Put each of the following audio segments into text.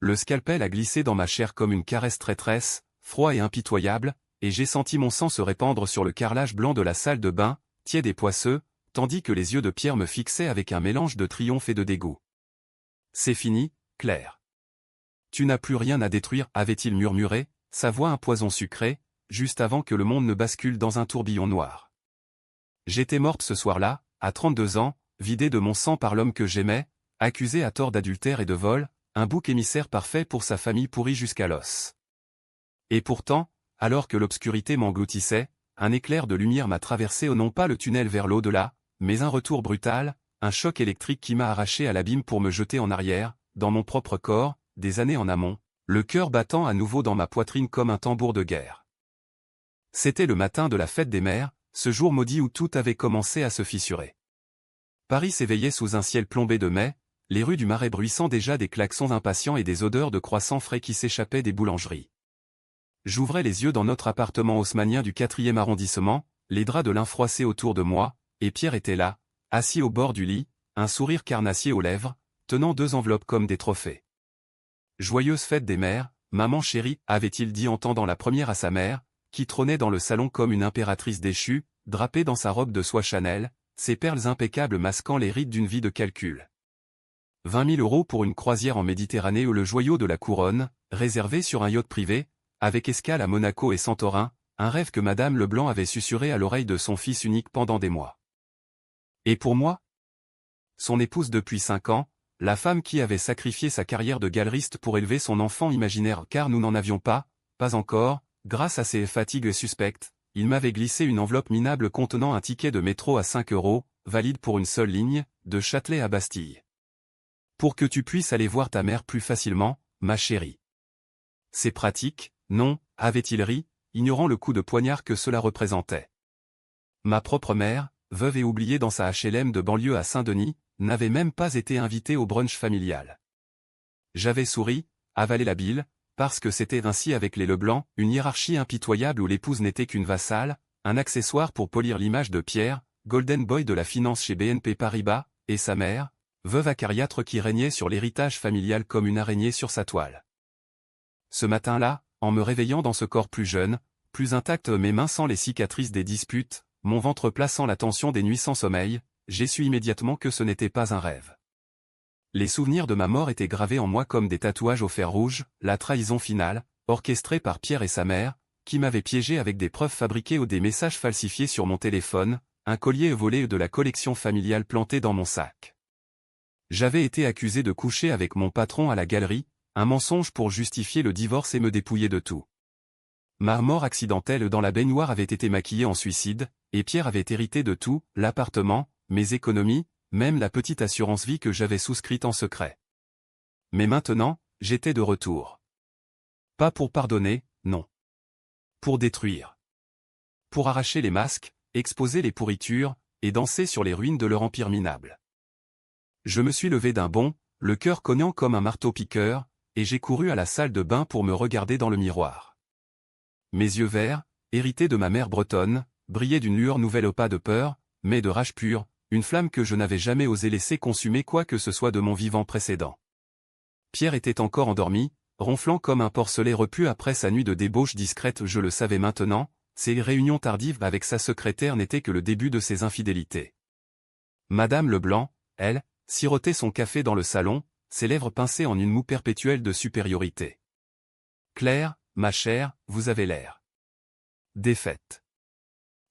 le scalpel a glissé dans ma chair comme une caresse traîtresse, froid et impitoyable, et j'ai senti mon sang se répandre sur le carrelage blanc de la salle de bain, tiède et poisseux, tandis que les yeux de Pierre me fixaient avec un mélange de triomphe et de dégoût. « C'est fini, Claire. Tu n'as plus rien à détruire, avait-il murmuré, sa voix un poison sucré, juste avant que le monde ne bascule dans un tourbillon noir. J'étais morte ce soir-là, à 32 ans, vidée de mon sang par l'homme que j'aimais, accusée à tort d'adultère et de vol, un bouc émissaire parfait pour sa famille pourrie jusqu'à l'os. Et pourtant, alors que l'obscurité m'engloutissait, un éclair de lumière m'a traversé non pas le tunnel vers l'au-delà, mais un retour brutal, un choc électrique qui m'a arraché à l'abîme pour me jeter en arrière, dans mon propre corps, des années en amont, le cœur battant à nouveau dans ma poitrine comme un tambour de guerre. C'était le matin de la fête des mères, ce jour maudit où tout avait commencé à se fissurer. Paris s'éveillait sous un ciel plombé de mai, les rues du Marais bruissant déjà des klaxons impatients et des odeurs de croissants frais qui s'échappaient des boulangeries. J'ouvrais les yeux dans notre appartement haussmannien du 4e arrondissement, les draps de lin froissés autour de moi, et Pierre était là, assis au bord du lit, un sourire carnassier aux lèvres, tenant 2 enveloppes comme des trophées. « Joyeuse fête des mères, maman chérie », avait-il dit en tendant la première à sa mère, qui trônait dans le salon comme une impératrice déchue, drapée dans sa robe de soie Chanel, ses perles impeccables masquant les rides d'une vie de calcul. 20 000 € pour une croisière en Méditerranée ou le joyau de la couronne, réservé sur un yacht privé, avec escale à Monaco et Santorin, un rêve que Madame Leblanc avait susurré à l'oreille de son fils unique pendant des mois. Et pour moi? Son épouse depuis 5 ans, la femme qui avait sacrifié sa carrière de galeriste pour élever son enfant imaginaire car nous n'en avions pas encore, grâce à ses fatigues suspectes, il m'avait glissé une enveloppe minable contenant un ticket de métro à 5 €, valide pour une seule ligne, de Châtelet à Bastille. Pour que tu puisses aller voir ta mère plus facilement, ma chérie. C'est pratique, non, avait-il ri, ignorant le coup de poignard que cela représentait. Ma propre mère, veuve et oubliée dans sa HLM de banlieue à Saint-Denis, n'avait même pas été invitée au brunch familial. J'avais souri, avalé la bile, parce que c'était ainsi avec les Leblanc, une hiérarchie impitoyable où l'épouse n'était qu'une vassale, un accessoire pour polir l'image de Pierre, golden boy de la finance chez BNP Paribas, et sa mère, veuve acariâtre qui régnait sur l'héritage familial comme une araignée sur sa toile. Ce matin-là, en me réveillant dans ce corps plus jeune, plus intact, mes mains sans les cicatrices des disputes, mon ventre plaçant la tension des nuits sans sommeil, j'ai su immédiatement que ce n'était pas un rêve. Les souvenirs de ma mort étaient gravés en moi comme des tatouages au fer rouge, la trahison finale, orchestrée par Pierre et sa mère, qui m'avaient piégé avec des preuves fabriquées ou des messages falsifiés sur mon téléphone, un collier volé de la collection familiale planté dans mon sac. J'avais été accusé de coucher avec mon patron à la galerie, un mensonge pour justifier le divorce et me dépouiller de tout. Ma mort accidentelle dans la baignoire avait été maquillée en suicide, et Pierre avait hérité de tout, l'appartement, mes économies, même la petite assurance vie que j'avais souscrite en secret. Mais maintenant, j'étais de retour. Pas pour pardonner, non. Pour détruire. Pour arracher les masques, exposer les pourritures, et danser sur les ruines de leur empire minable. Je me suis levé d'un bond, le cœur cognant comme un marteau-piqueur, et j'ai couru à la salle de bain pour me regarder dans le miroir. Mes yeux verts, hérités de ma mère bretonne, brillaient d'une lueur nouvelle au pas de peur, mais de rage pure, une flamme que je n'avais jamais osé laisser consumer quoi que ce soit de mon vivant précédent. Pierre était encore endormi, ronflant comme un porcelet repu après sa nuit de débauche discrète. Je le savais maintenant, ses réunions tardives avec sa secrétaire n'étaient que le début de ses infidélités. Madame Leblanc, elle, sirotait son café dans le salon, ses lèvres pincées en une moue perpétuelle de supériorité. « Claire, ma chère, vous avez l'air défaite. »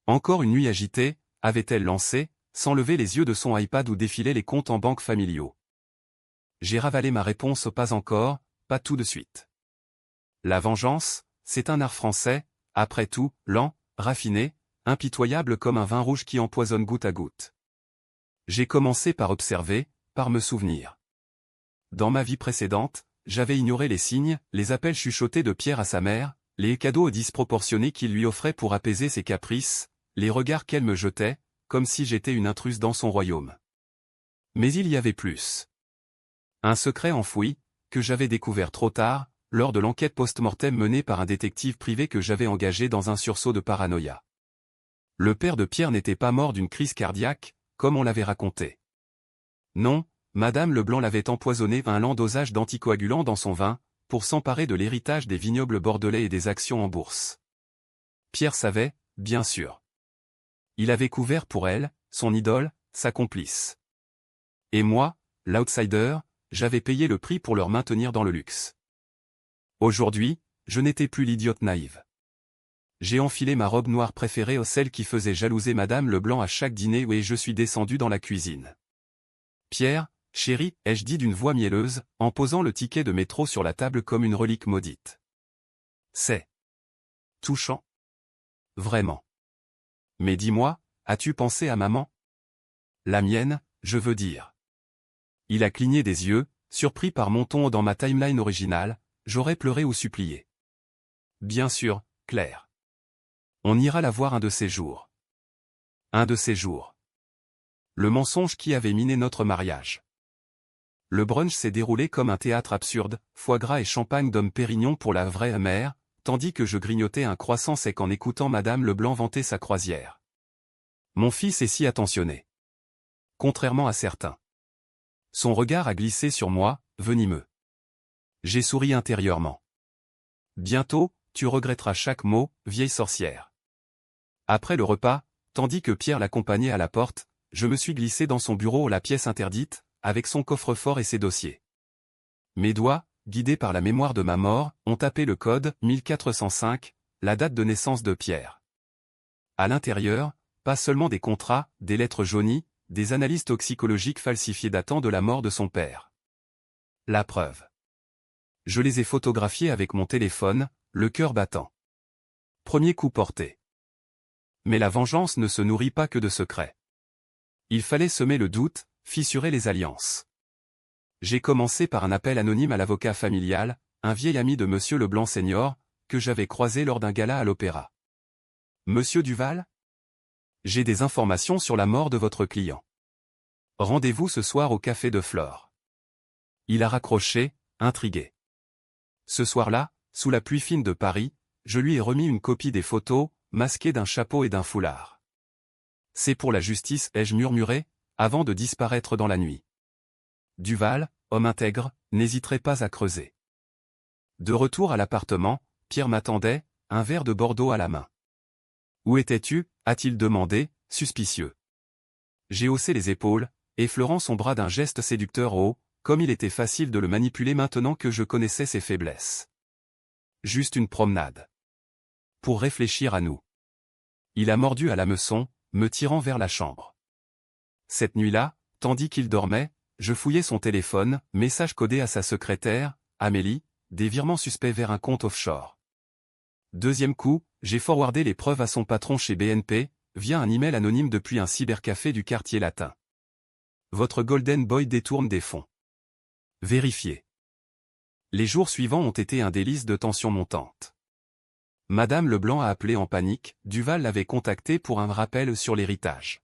Encore une nuit agitée, avait-elle lancé, sans lever les yeux de son iPad où défilaient les comptes en banque familiaux. J'ai ravalé ma réponse au pas encore, pas tout de suite. La vengeance, c'est un art français, après tout, lent, raffiné, impitoyable comme un vin rouge qui empoisonne goutte à goutte. J'ai commencé par observer, par me souvenir. Dans ma vie précédente, j'avais ignoré les signes, les appels chuchotés de Pierre à sa mère, les cadeaux disproportionnés qu'il lui offrait pour apaiser ses caprices, les regards qu'elle me jetait, comme si j'étais une intruse dans son royaume. Mais il y avait plus. Un secret enfoui, que j'avais découvert trop tard, lors de l'enquête post-mortem menée par un détective privé que j'avais engagé dans un sursaut de paranoïa. Le père de Pierre n'était pas mort d'une crise cardiaque, comme on l'avait raconté. Non, Madame Leblanc l'avait empoisonné un lent dosage d'anticoagulants dans son vin, pour s'emparer de l'héritage des vignobles bordelais et des actions en bourse. Pierre savait, bien sûr. Il avait couvert pour elle, son idole, sa complice. Et moi, l'outsider, j'avais payé le prix pour leur maintenir dans le luxe. Aujourd'hui, je n'étais plus l'idiote naïve. J'ai enfilé ma robe noire préférée, celle qui faisait jalouser Madame Leblanc à chaque dîner, et je suis descendu dans la cuisine. Pierre, chéri, ai-je dit d'une voix mielleuse, en posant le ticket de métro sur la table comme une relique maudite. C'est touchant. Vraiment. Mais dis-moi, as-tu pensé à maman? La mienne, je veux dire. Il a cligné des yeux, surpris par mon ton dans ma timeline originale, j'aurais pleuré ou supplié. Bien sûr, Claire. On ira la voir un de ces jours. Un de ces jours. Le mensonge qui avait miné notre mariage. Le brunch s'est déroulé comme un théâtre absurde, foie gras et champagne d'homme Pérignon pour la vraie mère, tandis que je grignotais un croissant sec en écoutant Madame Leblanc vanter sa croisière. Mon fils est si attentionné. Contrairement à certains. Son regard a glissé sur moi, venimeux. J'ai souri intérieurement. Bientôt, tu regretteras chaque mot, vieille sorcière. Après le repas, tandis que Pierre l'accompagnait à la porte, je me suis glissé dans son bureau, la pièce interdite, avec son coffre-fort et ses dossiers. Mes doigts, guidés par la mémoire de ma mort, ont tapé le code 1405, la date de naissance de Pierre. À l'intérieur, pas seulement des contrats, des lettres jaunies, des analyses toxicologiques falsifiées datant de la mort de son père. La preuve. Je les ai photographiés avec mon téléphone, le cœur battant. Premier coup porté. Mais la vengeance ne se nourrit pas que de secrets. Il fallait semer le doute, fissurer les alliances. J'ai commencé par un appel anonyme à l'avocat familial, un vieil ami de Monsieur Leblanc senior, que j'avais croisé lors d'un gala à l'opéra. Monsieur Duval? J'ai des informations sur la mort de votre client. Rendez-vous ce soir au Café de Flore. Il a raccroché, intrigué. Ce soir-là, sous la pluie fine de Paris, je lui ai remis une copie des photos, masquées d'un chapeau et d'un foulard. C'est pour la justice, ai-je murmuré, avant de disparaître dans la nuit. Duval, homme intègre, n'hésiterait pas à creuser. De retour à l'appartement, Pierre m'attendait, un verre de Bordeaux à la main. Où étais-tu? A-t-il demandé, suspicieux. J'ai haussé les épaules, effleurant son bras d'un geste séducteur comme il était facile de le manipuler maintenant que je connaissais ses faiblesses. Juste une promenade. Pour réfléchir à nous. Il a mordu à l'hameçon, me tirant vers la chambre. Cette nuit-là, tandis qu'il dormait, je fouillais son téléphone, message codé à sa secrétaire, Amélie, des virements suspects vers un compte offshore. Deuxième coup, j'ai forwardé les preuves à son patron chez BNP, via un email anonyme depuis un cybercafé du quartier latin. Votre Golden Boy détourne des fonds. Vérifiez. Les jours suivants ont été un délice de tension montante. Madame Leblanc a appelé en panique, Duval l'avait contacté pour un rappel sur l'héritage.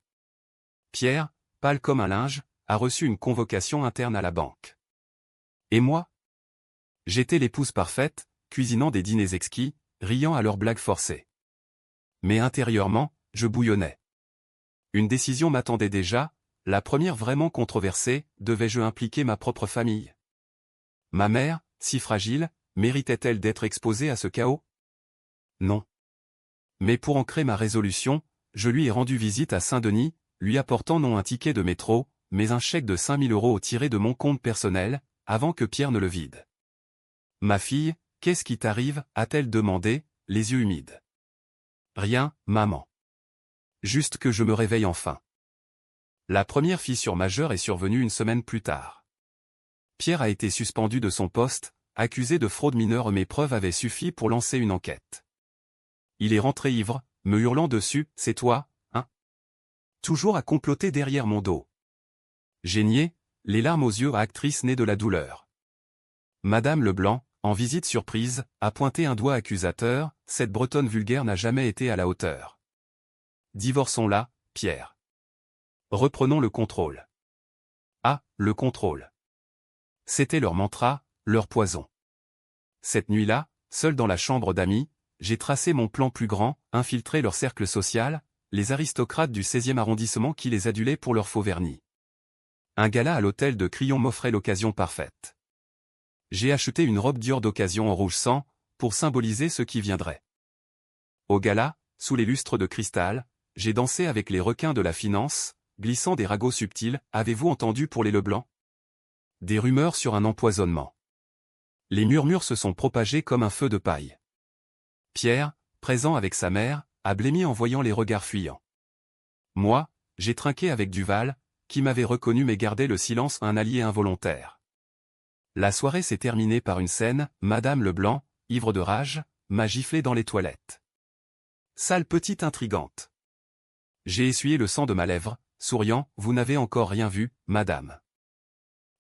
Pierre, pâle comme un linge, a reçu une convocation interne à la banque. Et moi? J'étais l'épouse parfaite, cuisinant des dîners exquis, riant à leurs blagues forcées. Mais intérieurement, je bouillonnais. Une décision m'attendait déjà, la première vraiment controversée, devais-je impliquer ma propre famille? Ma mère, si fragile, méritait-elle d'être exposée à ce chaos? Non. Mais pour ancrer ma résolution, je lui ai rendu visite à Saint-Denis, lui apportant non un ticket de métro, mais un chèque de 5000 € tiré de mon compte personnel, avant que Pierre ne le vide. Ma fille, qu'est-ce qui t'arrive? A-t-elle demandé, les yeux humides. Rien, maman. Juste que je me réveille enfin. La première fissure majeure est survenue une semaine plus tard. Pierre a été suspendu de son poste, accusé de fraude mineure. Mes preuves avaient suffi pour lancer une enquête. Il est rentré ivre, me hurlant dessus, c'est toi, hein? Toujours à comploter derrière mon dos. J'ai nié, les larmes aux yeux à actrice née de la douleur. Madame Leblanc, en visite surprise, a pointé un doigt accusateur, cette bretonne vulgaire n'a jamais été à la hauteur. Divorçons-la, Pierre. Reprenons le contrôle. Ah, le contrôle. C'était leur mantra, leur poison. Cette nuit-là, seul dans la chambre d'amis, j'ai tracé mon plan plus grand, infiltrer leur cercle social, les aristocrates du 16e arrondissement qui les adulaient pour leur faux vernis. Un gala à l'hôtel de Crillon m'offrait l'occasion parfaite. J'ai acheté une robe Dior d'occasion en rouge sang, pour symboliser ce qui viendrait. Au gala, sous les lustres de cristal, j'ai dansé avec les requins de la finance, glissant des ragots subtils, avez-vous entendu pour les Leblanc? Des rumeurs sur un empoisonnement. Les murmures se sont propagés comme un feu de paille. Pierre, présent avec sa mère, a blêmi en voyant les regards fuyants. Moi, j'ai trinqué avec Duval, qui m'avait reconnu mais gardait le silence, un allié involontaire. La soirée s'est terminée par une scène, Madame Leblanc, ivre de rage, m'a giflé dans les toilettes. Sale petite intrigante. J'ai essuyé le sang de ma lèvre, souriant, vous n'avez encore rien vu, madame.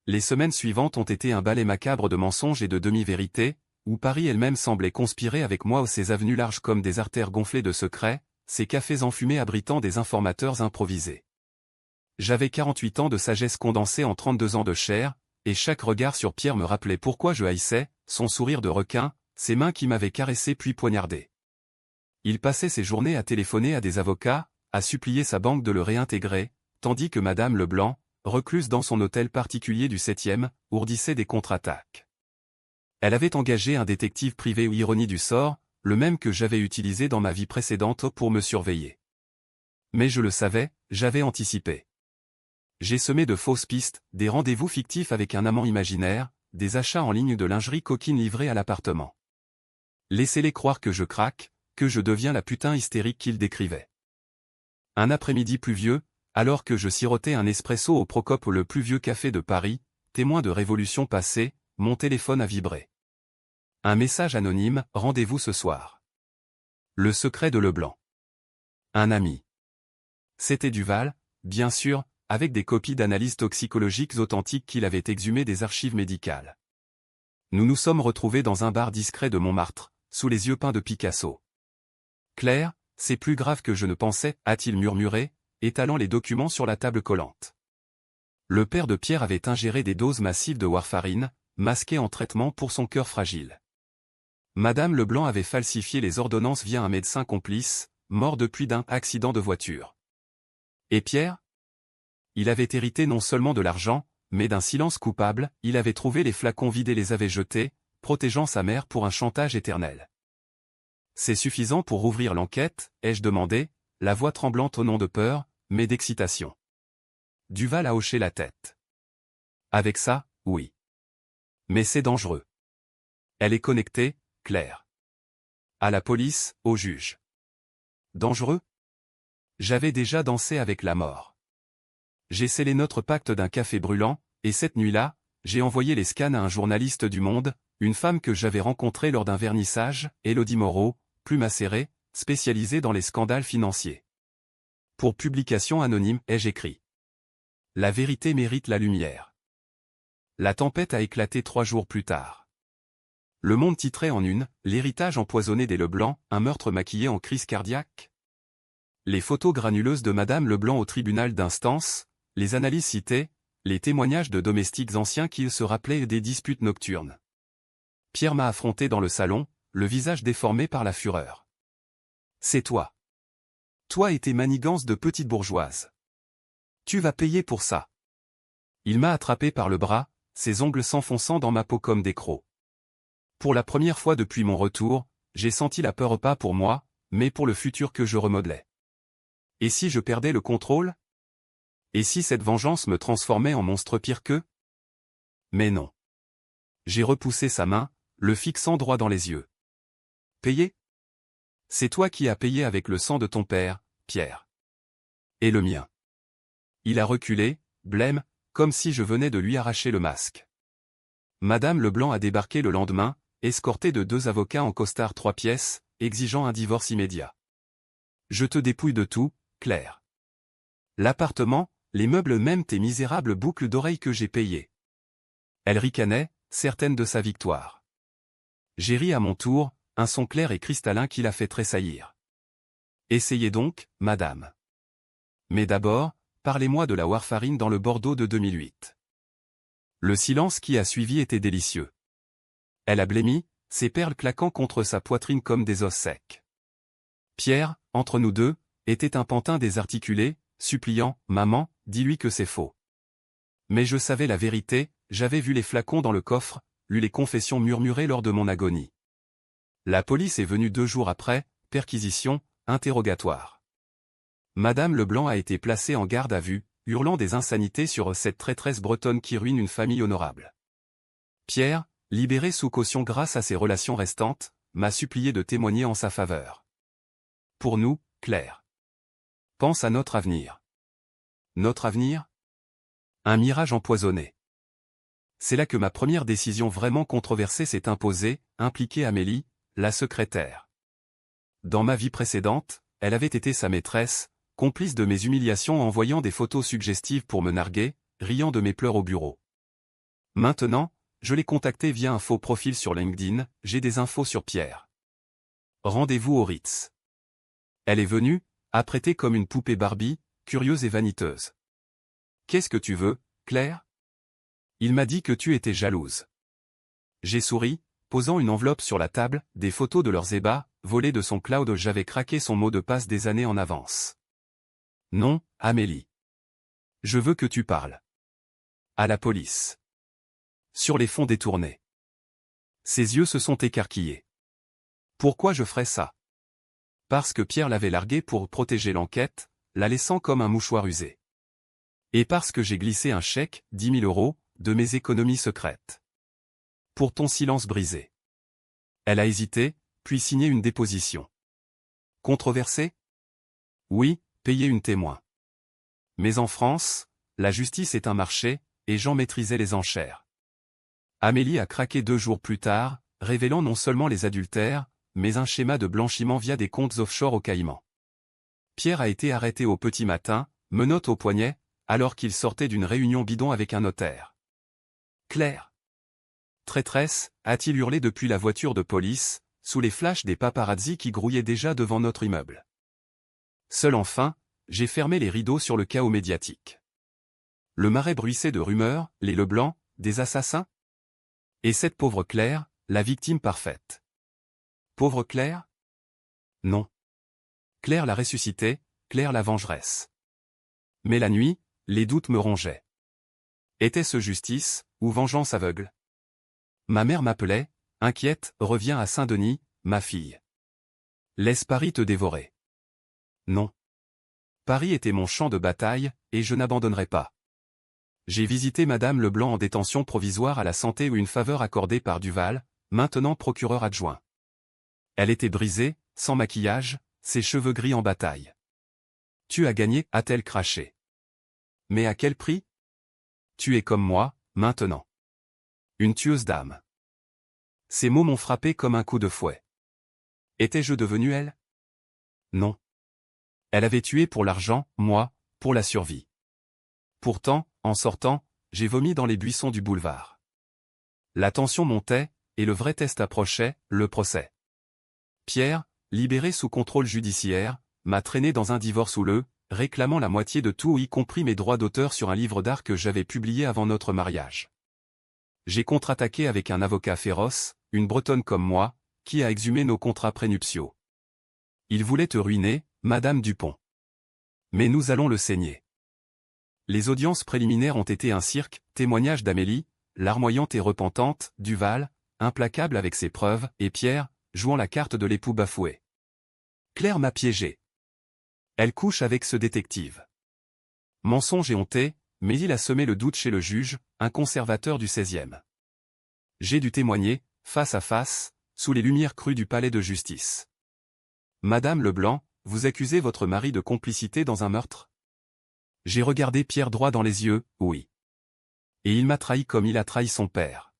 Les semaines suivantes ont été un balai macabre de mensonges et de demi-vérités, où Paris elle-même semblait conspirer avec moi, ces avenues larges comme des artères gonflées de secrets, ces cafés enfumés abritant des informateurs improvisés. J'avais 48 ans de sagesse condensée en 32 ans de chair, et chaque regard sur Pierre me rappelait pourquoi je haïssais, son sourire de requin, ses mains qui m'avaient caressé puis poignardé. Il passait ses journées à téléphoner à des avocats, à supplier sa banque de le réintégrer, tandis que Madame Leblanc, recluse dans son hôtel particulier du 7e, ourdissait des contre-attaques. Elle avait engagé un détective privé ou ironie du sort, le même que j'avais utilisé dans ma vie précédente pour me surveiller. Mais je le savais, j'avais anticipé. J'ai semé de fausses pistes, des rendez-vous fictifs avec un amant imaginaire, des achats en ligne de lingerie coquine livrée à l'appartement. Laissez-les croire que je craque, que je deviens la putain hystérique qu'il décrivait. Un après-midi pluvieux, alors que je sirotais un espresso au Procope, le plus vieux café de Paris, témoin de révolution passée, mon téléphone a vibré. Un message anonyme, rendez-vous ce soir. Le secret de Leblanc. Un ami. C'était Duval, bien sûr, avec des copies d'analyses toxicologiques authentiques qu'il avait exhumées des archives médicales. Nous nous sommes retrouvés dans un bar discret de Montmartre, sous les yeux peints de Picasso. Claire, c'est plus grave que je ne pensais, a-t-il murmuré, étalant les documents sur la table collante. Le père de Pierre avait ingéré des doses massives de warfarine, masquées en traitement pour son cœur fragile. Madame Leblanc avait falsifié les ordonnances via un médecin complice, mort depuis d'un accident de voiture. Et Pierre? Il avait hérité non seulement de l'argent, mais d'un silence coupable, il avait trouvé les flacons vides et les avait jetés, protégeant sa mère pour un chantage éternel. C'est suffisant pour rouvrir l'enquête, ai-je demandé, la voix tremblante au nom de peur, mais d'excitation. Duval a hoché la tête. Avec ça, oui. Mais c'est dangereux. Elle est connectée, Claire. À la police, au juge. Dangereux? J'avais déjà dansé avec la mort. J'ai scellé notre pacte d'un café brûlant, et cette nuit-là, j'ai envoyé les scans à un journaliste du Monde, une femme que j'avais rencontrée lors d'un vernissage, Élodie Moreau, plume acérée, spécialisée dans les scandales financiers. Pour publication anonyme, ai-je écrit. La vérité mérite la lumière. La tempête a éclaté 3 jours plus tard. Le Monde titrait en une, l'héritage empoisonné des Leblanc, un meurtre maquillé en crise cardiaque. Les photos granuleuses de Madame Leblanc au tribunal d'instance, les analyses citées, les témoignages de domestiques anciens qui se rappelaient des disputes nocturnes. Pierre m'a affronté dans le salon, le visage déformé par la fureur. C'est toi. Toi et tes manigances de petite bourgeoise. Tu vas payer pour ça. Il m'a attrapé par le bras, ses ongles s'enfonçant dans ma peau comme des crocs. Pour la première fois depuis mon retour, j'ai senti la peur pas pour moi, mais pour le futur que je remodelais. Et si je perdais le contrôle? Et si cette vengeance me transformait en monstre pire qu'eux? Mais non. J'ai repoussé sa main, le fixant droit dans les yeux. Payer? C'est toi qui as payé avec le sang de ton père, Pierre. Et le mien. Il a reculé, blême, comme si je venais de lui arracher le masque. Madame Leblanc a débarqué le lendemain, escortée de 2 avocats en costard 3 pièces, exigeant un divorce immédiat. Je te dépouille de tout, Claire. L'appartement, les meubles, même tes misérables boucles d'oreilles que j'ai payées. Elle ricanait, certaine de sa victoire. J'ai ri à mon tour, un son clair et cristallin qui l'a fait tressaillir. Essayez donc, madame. Mais d'abord, parlez-moi de la warfarine dans le Bordeaux de 2008. Le silence qui a suivi était délicieux. Elle a blêmi, ses perles claquant contre sa poitrine comme des os secs. Pierre, entre nous deux, était un pantin désarticulé, suppliant, maman, dis-lui que c'est faux. Mais je savais la vérité, j'avais vu les flacons dans le coffre, lu les confessions murmurées lors de mon agonie. La police est venue 2 jours après, perquisition, interrogatoire. Madame Leblanc a été placée en garde à vue, hurlant des insanités sur cette traîtresse bretonne qui ruine une famille honorable. Pierre, libéré sous caution grâce à ses relations restantes, m'a supplié de témoigner en sa faveur. Pour nous, Claire. Pense à notre avenir. Notre avenir ? Un mirage empoisonné. C'est là que ma première décision vraiment controversée s'est imposée, impliquer Amélie, la secrétaire. Dans ma vie précédente, elle avait été sa maîtresse, complice de mes humiliations en envoyant des photos suggestives pour me narguer, riant de mes pleurs au bureau. Maintenant, je l'ai contactée via un faux profil sur LinkedIn, j'ai des infos sur Pierre. Rendez-vous au Ritz. Elle est venue, apprêtée comme une poupée Barbie, curieuse et vaniteuse. Qu'est-ce que tu veux, Claire ? Il m'a dit que tu étais jalouse. J'ai souri, posant une enveloppe sur la table, des photos de leurs ébats, volées de son cloud. J'avais craqué son mot de passe des années en avance. Non, Amélie. Je veux que tu parles. À la police. Sur les fonds détournés. Ses yeux se sont écarquillés. Pourquoi je ferais ça ? Parce que Pierre l'avait larguée pour protéger l'enquête, la laissant comme un mouchoir usé. Et parce que j'ai glissé un chèque, 10 000 €, de mes économies secrètes. Pour ton silence brisé. Elle a hésité, puis signé une déposition. Controversée ? Oui, payer une témoin. Mais en France, la justice est un marché, et j'en maîtrisais les enchères. Amélie a craqué 2 jours plus tard, révélant non seulement les adultères, mais un schéma de blanchiment via des comptes offshore aux Caïmans. Pierre a été arrêté au petit matin, menottes au poignet, alors qu'il sortait d'une réunion bidon avec un notaire. Claire. Traîtresse, a-t-il hurlé depuis la voiture de police, sous les flashs des paparazzis qui grouillaient déjà devant notre immeuble. Seul enfin, j'ai fermé les rideaux sur le chaos médiatique. Le marais bruissait de rumeurs, les Leblanc, des assassins ? Et cette pauvre Claire, la victime parfaite. Pauvre Claire ? Non. Claire la ressuscitait, Claire la vengeresse. Mais la nuit, les doutes me rongeaient. Était-ce justice, ou vengeance aveugle ? Ma mère m'appelait, inquiète, reviens à Saint-Denis, ma fille. Laisse Paris te dévorer. Non. Paris était mon champ de bataille, et je n'abandonnerai pas. J'ai visité Madame Leblanc en détention provisoire à la Santé ou une faveur accordée par Duval, maintenant procureur adjoint. Elle était brisée, sans maquillage, ses cheveux gris en bataille. Tu as gagné, a-t-elle craché. Mais à quel prix ? Tu es comme moi, maintenant. Une tueuse d'âme. Ces mots m'ont frappé comme un coup de fouet. Étais-je devenue elle ? Non. Elle avait tué pour l'argent, moi, pour la survie. Pourtant, en sortant, j'ai vomi dans les buissons du boulevard. La tension montait, et le vrai test approchait, le procès. Pierre, libéré sous contrôle judiciaire, m'a traîné dans un divorce houleux, réclamant la moitié de tout y compris mes droits d'auteur sur un livre d'art que j'avais publié avant notre mariage. J'ai contre-attaqué avec un avocat féroce, une Bretonne comme moi, qui a exhumé nos contrats prénuptiaux. Il voulait te ruiner, Madame Dupont. Mais nous allons le saigner. Les audiences préliminaires ont été un cirque, témoignage d'Amélie, larmoyante et repentante, Duval, implacable avec ses preuves, et Pierre, jouant la carte de l'époux bafoué. Claire m'a piégé. Elle couche avec ce détective. Mensonge et honté, mais il a semé le doute chez le juge, un conservateur du 16e. J'ai dû témoigner, face à face, sous les lumières crues du palais de justice. Madame Leblanc, vous accusez votre mari de complicité dans un meurtre ? J'ai regardé Pierre droit dans les yeux, oui. Et il m'a trahi comme il a trahi son père.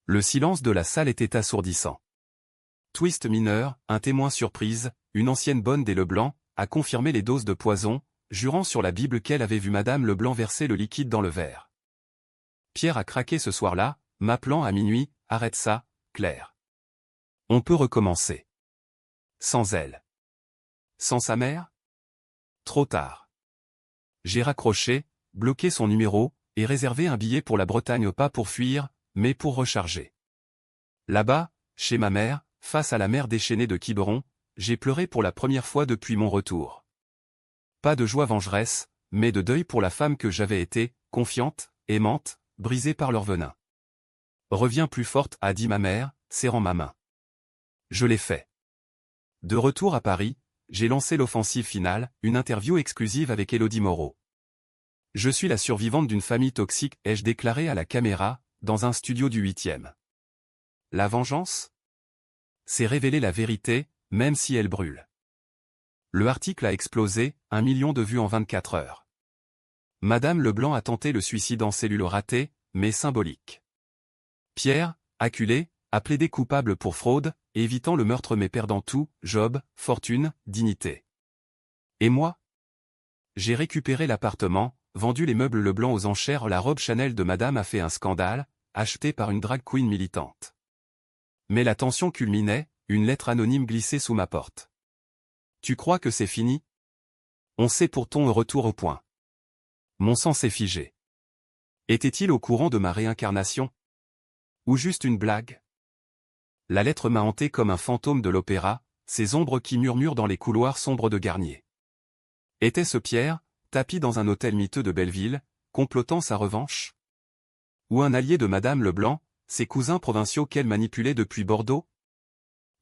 Le silence de la salle était assourdissant. Twist mineur, un témoin surprise, une ancienne bonne des Leblanc, a confirmé les doses de poison, jurant sur la Bible qu'elle avait vu Madame Leblanc verser le liquide dans le verre. Pierre a craqué ce soir-là, m'appelant à minuit, arrête ça, Claire. On peut recommencer. Sans elle. Sans sa mère ? Trop tard. J'ai raccroché, bloqué son numéro, et réservé un billet pour la Bretagne, pas pour fuir, mais pour recharger. Là-bas, chez ma mère, face à la mer déchaînée de Quiberon, j'ai pleuré pour la première fois depuis mon retour. Pas de joie vengeresse, mais de deuil pour la femme que j'avais été, confiante, aimantes, brisées par leur venin. Reviens plus forte, a dit ma mère, serrant ma main. Je l'ai fait. De retour à Paris, j'ai lancé l'offensive finale, une interview exclusive avec Élodie Moreau. Je suis la survivante d'une famille toxique, ai-je déclaré à la caméra, dans un studio du 8e. La vengeance? C'est révéler la vérité, même si elle brûle. Le article a explosé, 1 million de vues en 24 heures. Madame Leblanc a tenté le suicide en cellule ratée, mais symbolique. Pierre, acculé, a plaidé coupable pour fraude, évitant le meurtre mais perdant tout, job, fortune, dignité. Et moi? J'ai récupéré l'appartement, vendu les meubles Leblanc aux enchères, la robe Chanel de Madame a fait un scandale, achetée par une drag queen militante. Mais la tension culminait, une lettre anonyme glissée sous ma porte. Tu crois que c'est fini? On sait pour ton retour au point. Mon sang s'est figé. Était-il au courant de ma réincarnation? Ou juste une blague? La lettre m'a hanté comme un fantôme de l'opéra, ces ombres qui murmurent dans les couloirs sombres de Garnier. Était-ce Pierre, tapi dans un hôtel miteux de Belleville, complotant sa revanche? Ou un allié de Madame Leblanc, ses cousins provinciaux qu'elle manipulait depuis Bordeaux?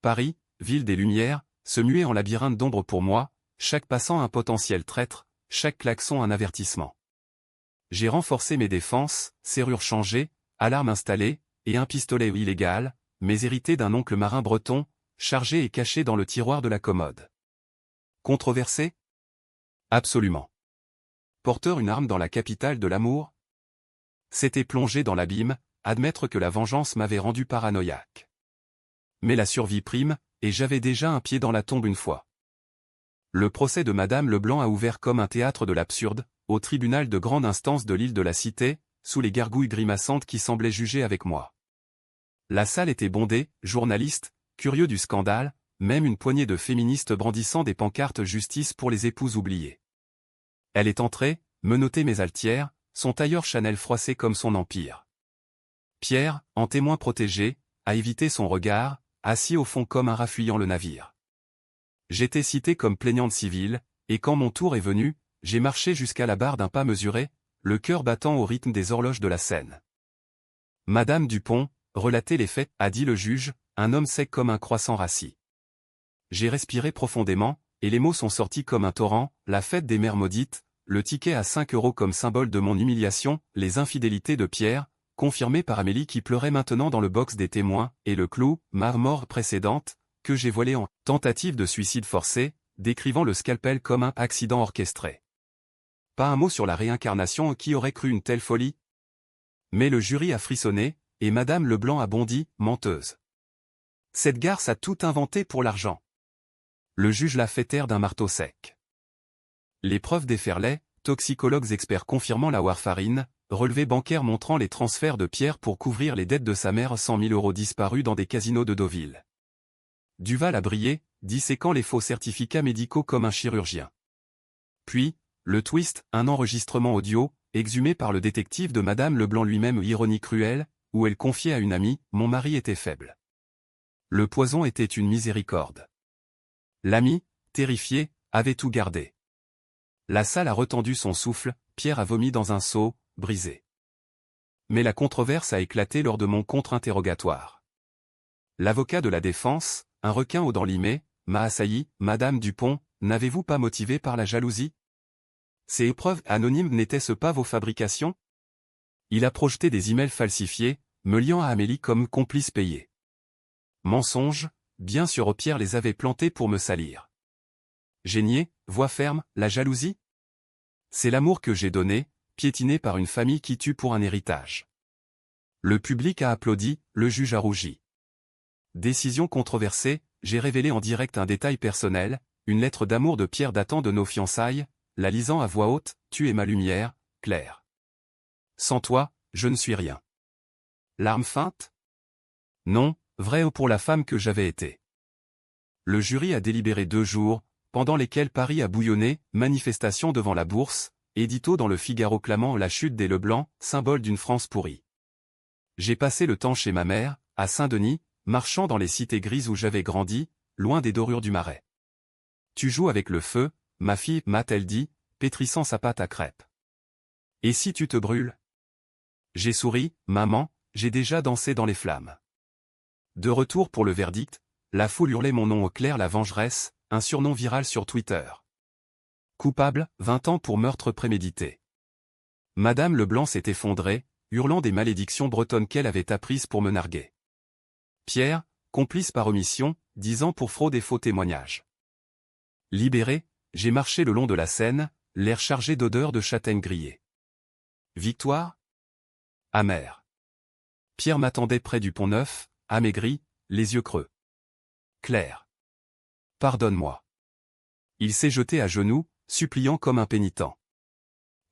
Paris, ville des Lumières, se muait en labyrinthe d'ombre pour moi, chaque passant un potentiel traître, chaque klaxon un avertissement. J'ai renforcé mes défenses, serrure changée, alarme installée, et un pistolet illégal, mais hérité d'un oncle marin breton, chargé et caché dans le tiroir de la commode. Controversé? Absolument. Porteur une arme dans la capitale de l'amour? C'était plonger dans l'abîme, admettre que la vengeance m'avait rendu paranoïaque. Mais la survie prime, et j'avais déjà un pied dans la tombe une fois. Le procès de Madame Leblanc a ouvert comme un théâtre de l'absurde, au tribunal de grande instance de l'île de la Cité, sous les gargouilles grimaçantes qui semblaient juger avec moi. La salle était bondée, journalistes, curieux du scandale, même une poignée de féministes brandissant des pancartes justice pour les épouses oubliées. Elle est entrée, menottait mes altières, son tailleur Chanel froissé comme son empire. Pierre, en témoin protégé, a évité son regard, assis au fond comme un rat fuyant le navire. J'étais cité comme plaignante civile, et quand mon tour est venu, j'ai marché jusqu'à la barre d'un pas mesuré, le cœur battant au rythme des horloges de la scène. Madame Dupont, relatez les faits, a dit le juge, un homme sec comme un croissant rassis. J'ai respiré profondément, et les mots sont sortis comme un torrent, la fête des mères maudites, le ticket à 5 € comme symbole de mon humiliation, les infidélités de Pierre, confirmées par Amélie qui pleurait maintenant dans le box des témoins, et le clou, ma mort précédente, que j'ai voilé en tentative de suicide forcé, décrivant le scalpel comme un accident orchestré. Pas un mot sur la réincarnation, qui aurait cru une telle folie? Mais le jury a frissonné, et Madame Leblanc a bondi, menteuse. Cette garce a tout inventé pour l'argent. Le juge l'a fait taire d'un marteau sec. Les preuves déferlaient, toxicologues experts confirmant la warfarine, relevés bancaires montrant les transferts de Pierre pour couvrir les dettes de sa mère, 100 000 € disparus dans des casinos de Deauville. Duval a brillé, disséquant les faux certificats médicaux comme un chirurgien. Puis, le twist, un enregistrement audio, exhumé par le détective de Madame Leblanc lui-même, ironie cruelle, où elle confiait à une amie, mon mari était faible. Le poison était une miséricorde. L'ami, terrifié, avait tout gardé. La salle a retendu son souffle, Pierre a vomi dans un seau, brisé. Mais la controverse a éclaté lors de mon contre-interrogatoire. L'avocat de la défense, un requin aux dents limées, m'a assailli, Madame Dupont, n'avez-vous pas motivé par la jalousie? Ces épreuves anonymes n'étaient-ce pas vos fabrications? Il a projeté des emails falsifiés, me liant à Amélie comme complice payé. Mensonge, bien sûr Pierre les avait plantés pour me salir. J'ai nié, voix ferme, la jalousie? C'est l'amour que j'ai donné, piétiné par une famille qui tue pour un héritage. Le public a applaudi, le juge a rougi. Décision controversée, j'ai révélé en direct un détail personnel, une lettre d'amour de Pierre datant de nos fiançailles, la lisant à voix haute, tu es ma lumière, Claire. Sans toi, je ne suis rien. Larme feinte? Non, vrai pour la femme que j'avais été. Le jury a délibéré 2 jours, pendant lesquels Paris a bouillonné, manifestation devant la Bourse, édito dans le Figaro clamant la chute des Leblanc, symbole d'une France pourrie. J'ai passé le temps chez ma mère, à Saint-Denis, marchant dans les cités grises où j'avais grandi, loin des dorures du Marais. Tu joues avec le feu, ma fille, m'a-t-elle dit, pétrissant sa pâte à crêpes. Et si tu te brûles? J'ai souri, maman, j'ai déjà dansé dans les flammes. De retour pour le verdict, la foule hurlait mon nom au clair la vengeresse, un surnom viral sur Twitter. Coupable, 20 ans pour meurtre prémédité. Madame Leblanc s'est effondrée, hurlant des malédictions bretonnes qu'elle avait apprises pour me narguer. Pierre, complice par omission, 10 ans pour fraude et faux témoignage. Libéré, j'ai marché le long de la Seine, l'air chargé d'odeurs de châtaigne grillée. Victoire? Amère. Pierre m'attendait près du Pont-Neuf, amaigri, les yeux creux. Claire. Pardonne-moi. Il s'est jeté à genoux, suppliant comme un pénitent.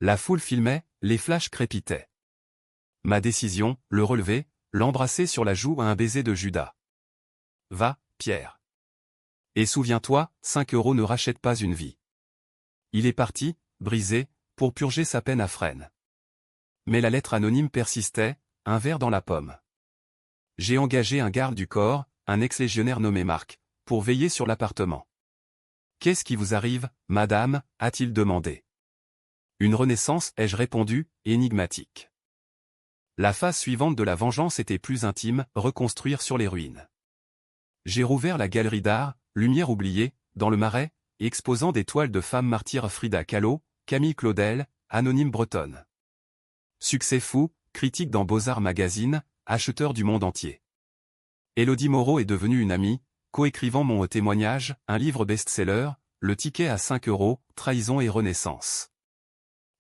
La foule filmait, les flashs crépitaient. Ma décision, le relever, l'embrasser sur la joue à un baiser de Judas. Va, Pierre. Et souviens-toi, 5 € ne rachètent pas une vie. Il est parti, brisé, pour purger sa peine à Fresnes. Mais la lettre anonyme persistait, un ver dans la pomme. J'ai engagé un garde du corps, un ex-légionnaire nommé Marc, pour veiller sur l'appartement. « Qu'est-ce qui vous arrive, madame » a-t-il demandé. Une renaissance, ai-je répondu, énigmatique. La phase suivante de la vengeance était plus intime, reconstruire sur les ruines. J'ai rouvert la galerie d'art, lumière oubliée, dans le Marais, exposant des toiles de femmes martyres Frida Kahlo, Camille Claudel, anonyme bretonne. Succès fou, critique dans Beaux-Arts Magazine, acheteur du monde entier. Élodie Moreau est devenue une amie, coécrivant mon témoignage, un livre best-seller, le ticket à 5 €, trahison et renaissance.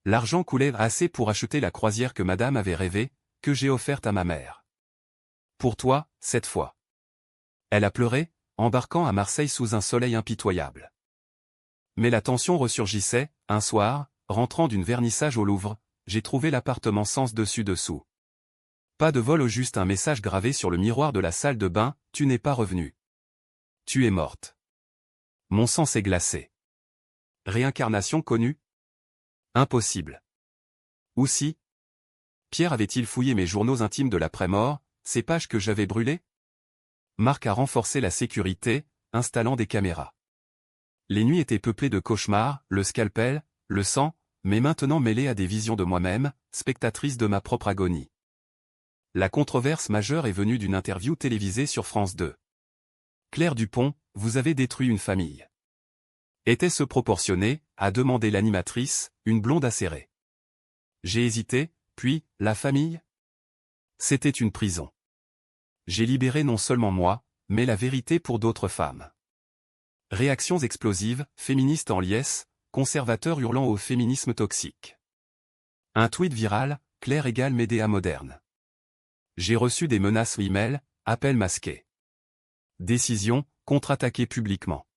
L'argent coulait assez pour acheter la croisière que madame avait rêvée, que j'ai offerte à ma mère. Pour toi, cette fois. Elle a pleuré, embarquant à Marseille sous un soleil impitoyable. Mais la tension ressurgissait, un soir, rentrant d'une vernissage au Louvre, j'ai trouvé l'appartement sens dessus-dessous. Pas de vol, juste un message gravé sur le miroir de la salle de bain, tu n'es pas revenu. Tu es morte. Mon sang s'est glacé. Réincarnation connue? Impossible. Ou si? Pierre avait-il fouillé mes journaux intimes de l'après-mort, ces pages que j'avais brûlées? Marc a renforcé la sécurité, installant des caméras. Les nuits étaient peuplées de cauchemars, le scalpel, le sang, mais maintenant mêlées à des visions de moi-même, spectatrice de ma propre agonie. La controverse majeure est venue d'une interview télévisée sur France 2. Claire Dupont, vous avez détruit une famille. Était-ce proportionné, a demandé l'animatrice, une blonde acérée. J'ai hésité, puis, la famille? C'était une prison. J'ai libéré non seulement moi, mais la vérité pour d'autres femmes. Réactions explosives, féministes en liesse, conservateurs hurlant au féminisme toxique. Un tweet viral, Claire égale Médéa moderne. J'ai reçu des menaces e-mail, appels masqués. Décision, contre-attaquer publiquement.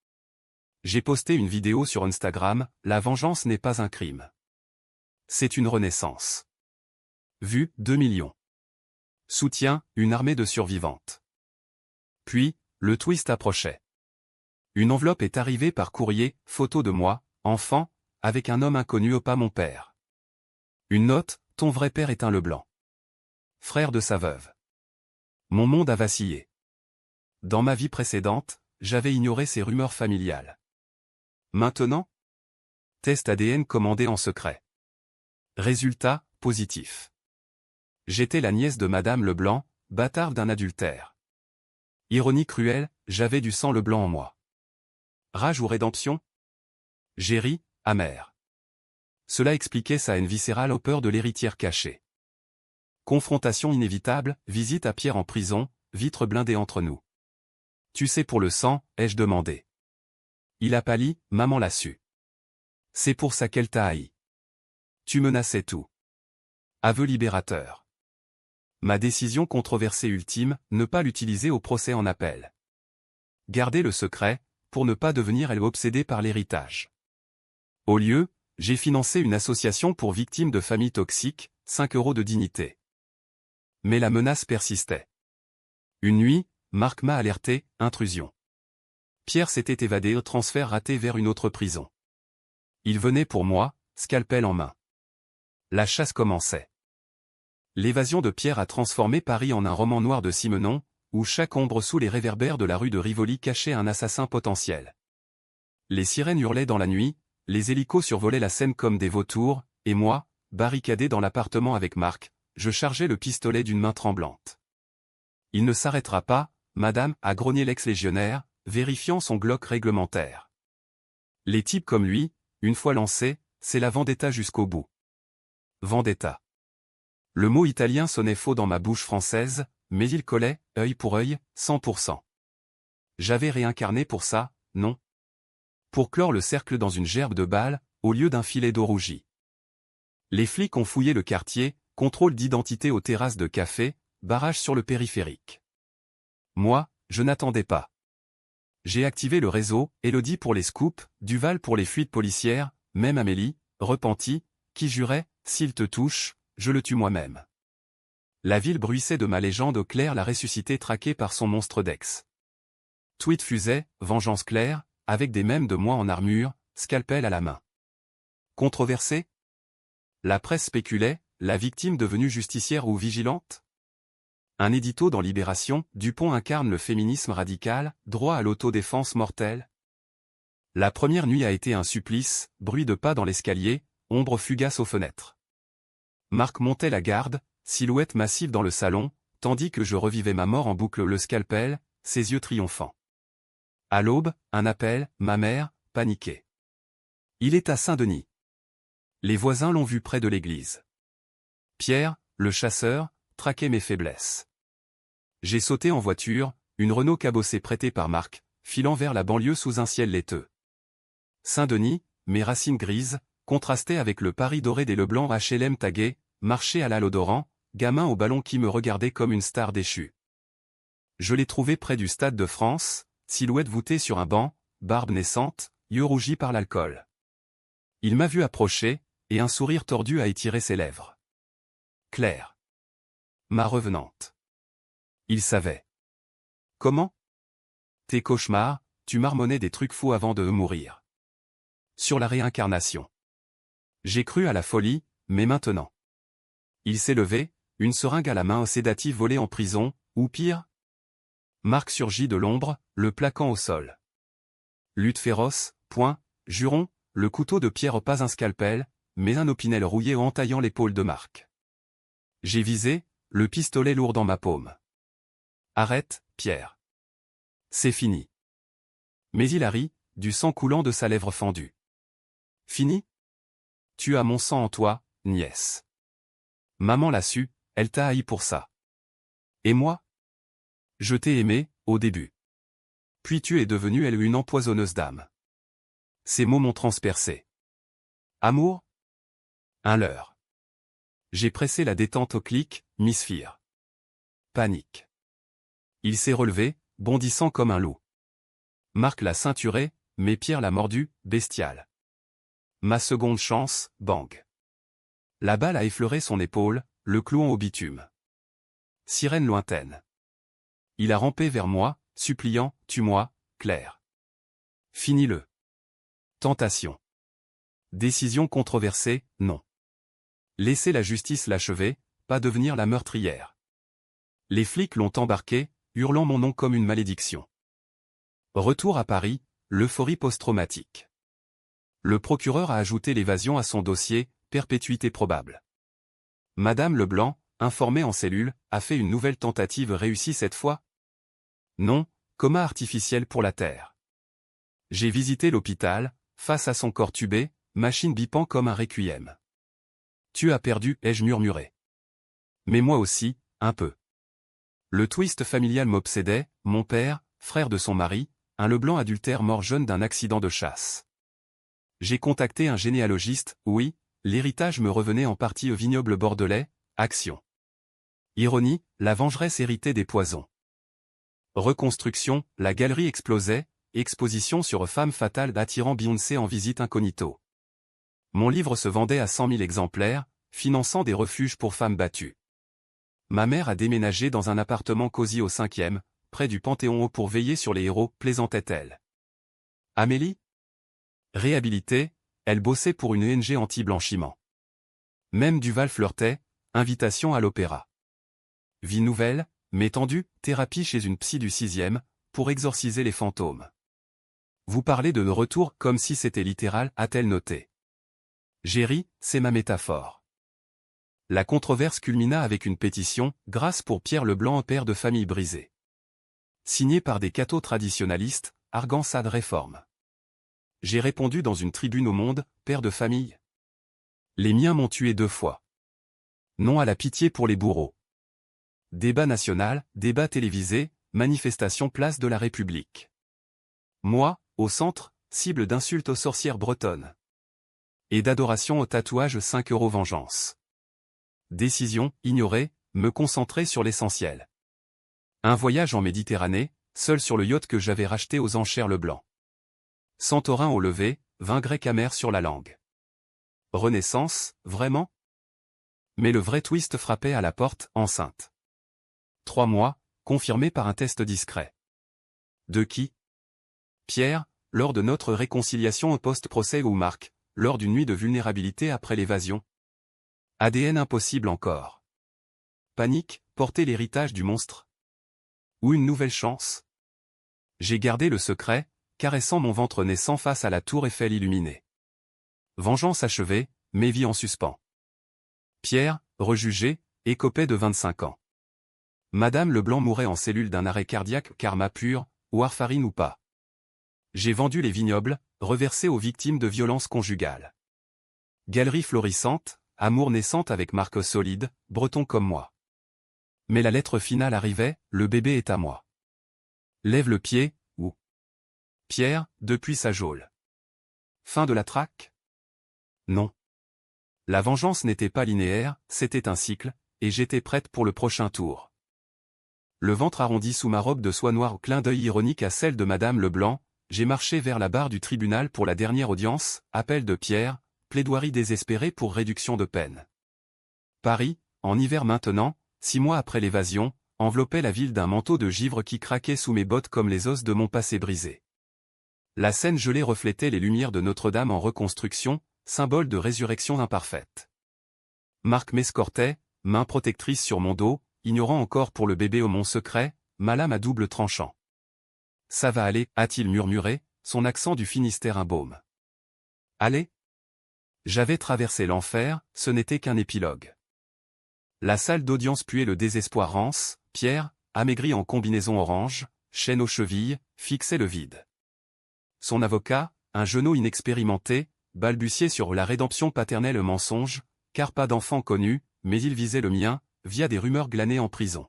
J'ai posté une vidéo sur Instagram, la vengeance n'est pas un crime. C'est une renaissance. Vues, 2 millions. Soutien, une armée de survivantes. Puis, le twist approchait. Une enveloppe est arrivée par courrier, photo de moi, enfant, avec un homme inconnu au pas mon père. Une note, ton vrai père est un Leblanc. Frère de sa veuve. Mon monde a vacillé. Dans ma vie précédente, j'avais ignoré ces rumeurs familiales. Maintenant? Test ADN commandé en secret. Résultat, positif. J'étais la nièce de Madame Leblanc, bâtarde d'un adultère. Ironie cruelle, j'avais du sang Leblanc en moi. Rage ou rédemption? J'ai ri, amer. Cela expliquait sa haine viscérale aux peurs de l'héritière cachée. Confrontation inévitable, visite à Pierre en prison, vitre blindée entre nous. Tu sais pour le sang, ai-je demandé. Il a pâli, maman l'a su. C'est pour ça qu'elle t'a haï. Tu menaçais tout. Aveu libérateur. Ma décision controversée ultime, ne pas l'utiliser au procès en appel. Garder le secret, pour ne pas devenir elle obsédée par l'héritage. Au lieu, j'ai financé une association pour victimes de familles toxiques, 5 € de dignité. Mais la menace persistait. Une nuit, Marc m'a alerté, intrusion. Pierre s'était évadé, transfert raté vers une autre prison. Il venait pour moi, scalpel en main. La chasse commençait. L'évasion de Pierre a transformé Paris en un roman noir de Simenon, où chaque ombre sous les réverbères de la rue de Rivoli cachait un assassin potentiel. Les sirènes hurlaient dans la nuit, les hélicos survolaient la Seine comme des vautours, et moi, barricadé dans l'appartement avec Marc, je chargeais le pistolet d'une main tremblante. Il ne s'arrêtera pas, madame, a grogné l'ex-légionnaire, vérifiant son Glock réglementaire. Les types comme lui, une fois lancés, c'est la vendetta jusqu'au bout. Vendetta. Le mot italien sonnait faux dans ma bouche française, mais il collait, œil pour œil, 100%. J'avais réincarné pour ça, non? Pour clore le cercle dans une gerbe de balles, au lieu d'un filet d'eau rougie. Les flics ont fouillé le quartier, contrôle d'identité aux terrasses de café, barrage sur le périphérique. Moi, je n'attendais pas. J'ai activé le réseau, Élodie pour les scoops, Duval pour les fuites policières, même Amélie, repentie, qui jurait, s'il te touche, je le tue moi-même. La ville bruissait de ma légende Claire la ressuscité traquée par son monstre d'ex. Tweet fusait, vengeance Claire, avec des mèmes de moi en armure, scalpel à la main. Controversé? La presse spéculait, la victime devenue justicière ou vigilante? Un édito dans Libération, Dupont incarne le féminisme radical, droit à l'autodéfense mortelle. La première nuit a été un supplice, bruit de pas dans l'escalier, ombre fugace aux fenêtres. Marc montait la garde, silhouette massive dans le salon, tandis que je revivais ma mort en boucle le scalpel, ses yeux triomphants. À l'aube, un appel, ma mère, paniquée. Il est à Saint-Denis. Les voisins l'ont vu près de l'église. Pierre, le chasseur, traquait mes faiblesses. J'ai sauté en voiture, une Renault cabossée prêtée par Marc, filant vers la banlieue sous un ciel laiteux. Saint-Denis, mes racines grises, contrastaient avec le Paris doré des Leblanc HLM tagués, marché à l'odorant, gamin au ballon qui me regardait comme une star déchue. Je l'ai trouvé près du Stade de France, silhouette voûtée sur un banc, barbe naissante, yeux rougis par l'alcool. Il m'a vu approcher, et un sourire tordu a étiré ses lèvres. Claire. Ma revenante. Il savait. Comment? Tes cauchemars, tu marmonnais des trucs fous avant de mourir. Sur la réincarnation. J'ai cru à la folie, mais maintenant. Il s'est levé, une seringue à la main au sédatif volé en prison, ou pire? Marc surgit de l'ombre, le plaquant au sol. Lutte féroce, point, juron, le couteau de Pierre pas un scalpel, mais un opinel rouillé entaillant l'épaule de Marc. J'ai visé, le pistolet lourd dans ma paume. Arrête, Pierre. C'est fini. Mais il a ri, du sang coulant de sa lèvre fendue. Fini? Tu as mon sang en toi, nièce. Maman l'a su, elle t'a haï pour ça. Et moi? Je t'ai aimé, au début. Puis tu es devenue elle une empoisonneuse d'âme. Ces mots m'ont transpercé. Amour? Un leurre. J'ai pressé la détente au clic, Miss Fear. Panique. Il s'est relevé, bondissant comme un loup. Marc l'a ceinturé, mais Pierre l'a mordu, bestial. Ma seconde chance, bang. La balle a effleuré son épaule, le clouant au bitume. Sirène lointaine. Il a rampé vers moi, suppliant, tue-moi, Claire. Finis-le. Tentation. Décision controversée, non. Laissez la justice l'achever, pas devenir la meurtrière. Les flics l'ont embarqué, hurlant mon nom comme une malédiction. Retour à Paris, l'euphorie post-traumatique. Le procureur a ajouté l'évasion à son dossier, perpétuité probable. Madame Leblanc, informée en cellule, a fait une nouvelle tentative réussie cette fois? Non, coma artificiel pour la Terre. J'ai visité l'hôpital, face à son corps tubé, machine bipant comme un requiem. Tu as perdu, ai-je murmuré. Mais moi aussi, un peu. Le twist familial m'obsédait, mon père, frère de son mari, un Leblanc adultère mort jeune d'un accident de chasse. J'ai contacté un généalogiste, oui, l'héritage me revenait en partie au vignoble bordelais, action. Ironie, la vengeresse héritée des poisons. Reconstruction, la galerie explosait, exposition sur femme fatale attirant Beyoncé en visite incognito. Mon livre se vendait à 100 000 exemplaires, finançant des refuges pour femmes battues. Ma mère a déménagé dans un appartement cosy au 5e, près du Panthéon pour veiller sur les héros, plaisantait-elle. Amélie? Réhabilitée, elle bossait pour une ONG anti-blanchiment. Même Duval flirtait, invitation à l'opéra. Vie nouvelle, mais tendue, thérapie chez une psy du 6e, pour exorciser les fantômes. Vous parlez de nos retours comme si c'était littéral, a-t-elle noté. J'ai ri, c'est ma métaphore. La controverse culmina avec une pétition, grâce pour Pierre Leblanc, père de famille brisée. Signée par des cathos traditionalistes, arguant sa réforme. J'ai répondu dans une tribune au Monde, père de famille. Les miens m'ont tué 2 fois. Non à la pitié pour les bourreaux. Débat national, débat télévisé, manifestation place de la République. Moi, au centre, cible d'insultes aux sorcières bretonnes. Et d'adoration au tatouage 5 € vengeance. Décision, ignorer, me concentrer sur l'essentiel. Un voyage en Méditerranée, seul sur le yacht que j'avais racheté aux enchères Leblanc. Santorin au lever, vin grec amer sur la langue. Renaissance, vraiment? Mais le vrai twist frappait à la porte, enceinte. 3 mois, confirmé par un test discret. De qui? Pierre, lors de notre réconciliation au post-procès, ou Marc, lors d'une nuit de vulnérabilité après l'évasion. ADN impossible encore. Panique, porter l'héritage du monstre. Ou une nouvelle chance? J'ai gardé le secret, caressant mon ventre naissant face à la tour Eiffel illuminée. Vengeance achevée, mais vie en suspens. Pierre, rejugé, écopé de 25 ans. Madame Leblanc mourait en cellule d'un arrêt cardiaque, karma pur, warfarine ou pas. J'ai vendu les vignobles, reversés aux victimes de violences conjugales. Galerie florissante, amour naissante avec marque solide, breton comme moi. Mais la lettre finale arrivait, le bébé est à moi. Lève le pied, ou Pierre, depuis sa geôle. Fin de la traque? Non. La vengeance n'était pas linéaire, c'était un cycle, et j'étais prête pour le prochain tour. Le ventre arrondi sous ma robe de soie noire, clin d'œil ironique à celle de Madame Leblanc, j'ai marché vers la barre du tribunal pour la dernière audience, appel de Pierre, plaidoirie désespérée pour réduction de peine. Paris, en hiver maintenant, 6 mois après l'évasion, enveloppait la ville d'un manteau de givre qui craquait sous mes bottes comme les os de mon passé brisé. La Seine gelée reflétait les lumières de Notre-Dame en reconstruction, symbole de résurrection imparfaite. Marc m'escortait, main protectrice sur mon dos, ignorant encore pour le bébé mon secret, ma lame à double tranchant. Ça va aller, a-t-il murmuré, son accent du Finistère un baume. Allez? J'avais traversé l'enfer, ce n'était qu'un épilogue. La salle d'audience puait le désespoir rance, Pierre, amaigri en combinaison orange, chaîne aux chevilles, fixait le vide. Son avocat, un genou inexpérimenté, balbutiait sur la rédemption paternelle mensonge, car pas d'enfant connu, mais il visait le mien, via des rumeurs glanées en prison.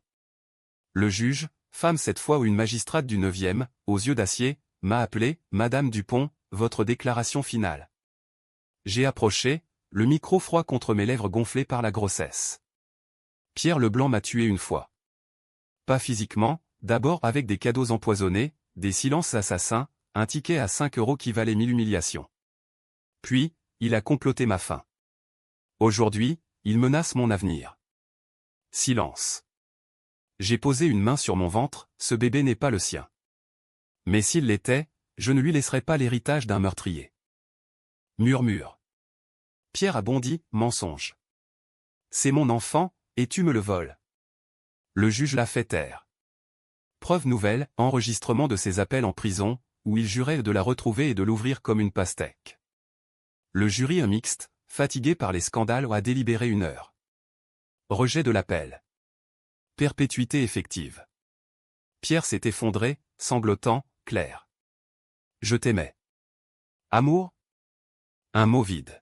Le juge, femme cette fois ou une magistrate du 9e, aux yeux d'acier, m'a appelé, Madame Dupont, votre déclaration finale. J'ai approché, le micro froid contre mes lèvres gonflées par la grossesse. Pierre Leblanc m'a tué une fois. Pas physiquement, d'abord avec des cadeaux empoisonnés, des silences assassins, un ticket à 5 € qui valait 1000 humiliations. Puis, il a comploté ma fin. Aujourd'hui, il menace mon avenir. Silence. J'ai posé une main sur mon ventre, ce bébé n'est pas le sien. Mais s'il l'était, je ne lui laisserai pas l'héritage d'un meurtrier. Murmure. Pierre a bondi, mensonge. C'est mon enfant, et tu me le voles. Le juge l'a fait taire. Preuve nouvelle, enregistrement de ses appels en prison, où il jurait de la retrouver et de l'ouvrir comme une pastèque. Le jury mixte, fatigué par les scandales, a délibéré 1 heure. Rejet de l'appel. Perpétuité effective. Pierre s'est effondré, sanglotant, clair. Je t'aimais. Amour? Un mot vide.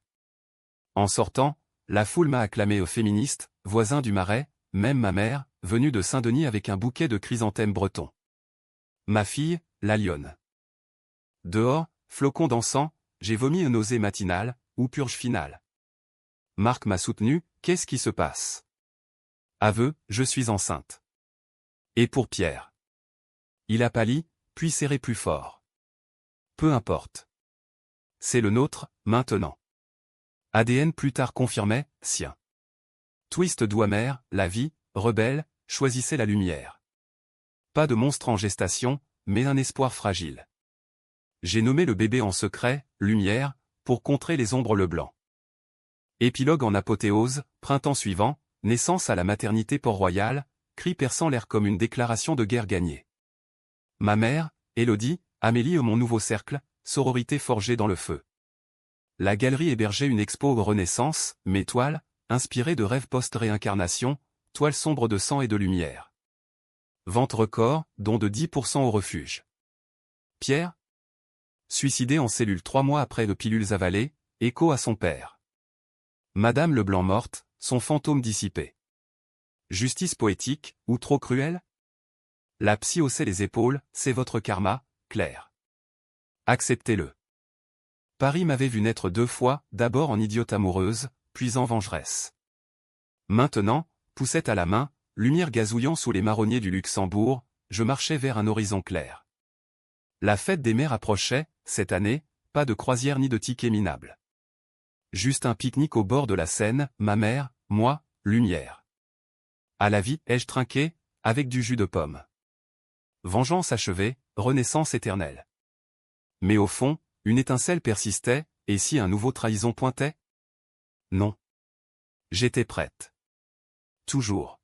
En sortant, la foule m'a acclamé au féministe, voisin du Marais, même ma mère, venue de Saint-Denis avec un bouquet de chrysanthèmes bretons. Ma fille, la lionne. Dehors, flocons dansant, j'ai vomi une nausée matinale, ou purge finale. Marc m'a soutenu, qu'est-ce qui se passe? Aveu, je suis enceinte. Et pour Pierre? Il a pâli, puis serré plus fort. Peu importe. C'est le nôtre, maintenant. ADN plus tard confirmait, sien. Twist doux amer, la vie, rebelle, choisissait la lumière. Pas de monstre en gestation, mais un espoir fragile. J'ai nommé le bébé en secret, lumière, pour contrer les ombres Leblanc. Épilogue en apothéose, printemps suivant, naissance à la maternité Port-Royal, cri perçant l'air comme une déclaration de guerre gagnée. Ma mère, Élodie, Amélie mon nouveau cercle, sororité forgée dans le feu. La galerie hébergeait une expo Renaissance, mes toiles, inspiré de rêves post-réincarnation, toile sombre de sang et de lumière. Vente record, don de 10% au refuge. Pierre? Suicidé en cellule 3 mois après de pilules avalées, écho à son père. Madame Leblanc morte, son fantôme dissipé. Justice poétique, ou trop cruelle? La psy haussait les épaules, c'est votre karma, Claire. Acceptez-le. Paris m'avait vu naître 2 fois, d'abord en idiote amoureuse, puis en vengeresse. Maintenant, poussette à la main, lumière gazouillant sous les marronniers du Luxembourg, je marchais vers un horizon clair. La fête des mères approchait, cette année, pas de croisière ni de ticket minable. Juste un pique-nique au bord de la Seine, ma mère, moi, lumière. À la vie, ai-je trinqué, avec du jus de pomme. Vengeance achevée, renaissance éternelle. Mais au fond, une étincelle persistait, et si un nouveau trahison pointait? Non. J'étais prête. Toujours.